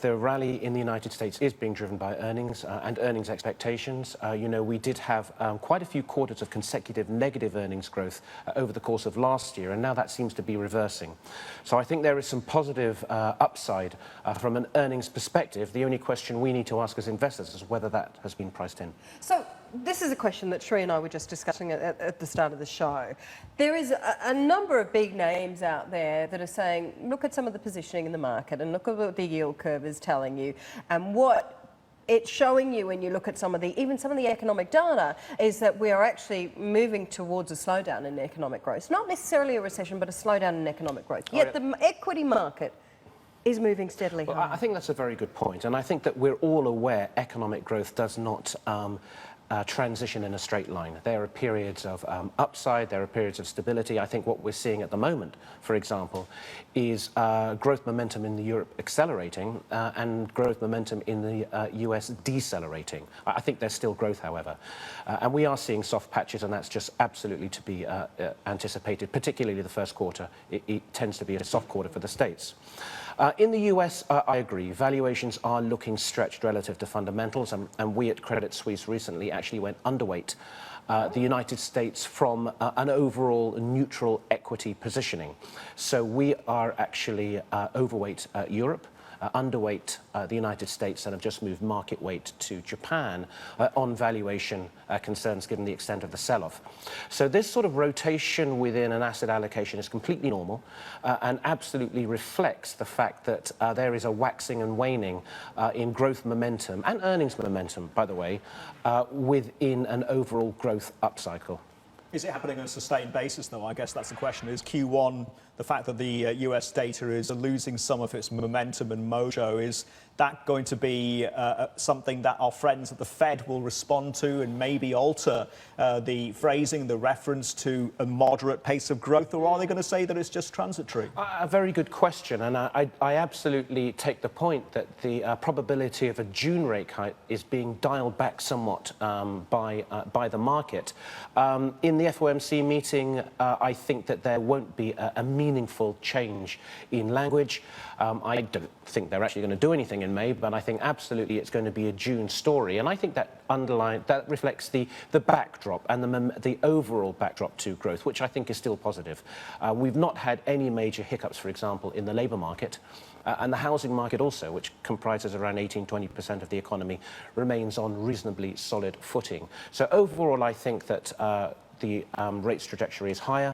the rally in the United States is being driven by earnings and earnings expectations. You know, we did have quite a few quarters of consecutive negative earnings growth over the course of last year, and now that seems to be reversing. So I think there is some positive upside from an earnings perspective. The only question we need to ask as investors is whether that has been priced in. So this is a question that Sri and I were just discussing at the start of the show. There is a number of big names out there that are saying, look at some of the positioning in the market and look at what the yield curve is telling you, and what it's showing you when you look at even some of the economic data is that we are actually moving towards a slowdown in economic growth. Not necessarily a recession, but a slowdown in economic growth. Yet the equity market is moving steadily higher. I think that's a very good point, and I think that we're all aware economic growth does not transition in a straight line. There are periods of upside, there are periods of stability. I think what we're seeing at the moment, for example, is growth momentum in Europe accelerating and growth momentum in the US decelerating. I think there's still growth, however. And we are seeing soft patches, and that's just absolutely to be anticipated, particularly the first quarter. It tends to be a soft quarter for the States. In the US, I agree, valuations are looking stretched relative to fundamentals, and we at Credit Suisse recently actually went underweight the United States from an overall neutral equity positioning. So we are actually overweight Europe, underweight the United States, and have just moved market weight to Japan on valuation concerns given the extent of the sell-off. So this sort of rotation within an asset allocation is completely normal and absolutely reflects the fact that there is a waxing and waning in growth momentum and earnings momentum, by the way, within an overall growth upcycle. Is it happening on a sustained basis, though? I guess that's the question. Is Q1, the fact that the US data is losing some of its momentum and mojo, is that going to be something that our friends at the Fed will respond to and maybe alter the phrasing, the reference to a moderate pace of growth, or are they going to say that it's just transitory? A very good question, and I absolutely take the point that the probability of a June rate hike is being dialed back somewhat by the market. In the FOMC meeting, I think that there won't be a meaningful change in language. I don't think they're actually going to do anything in May, but I think absolutely it's going to be a June story, and I think that reflects the backdrop and the overall backdrop to growth, which I think is still positive. We've not had any major hiccups, for example, in the labour market. And the housing market also, which comprises around 18–20% of the economy, remains on reasonably solid footing. So overall, I think that the rates trajectory is higher.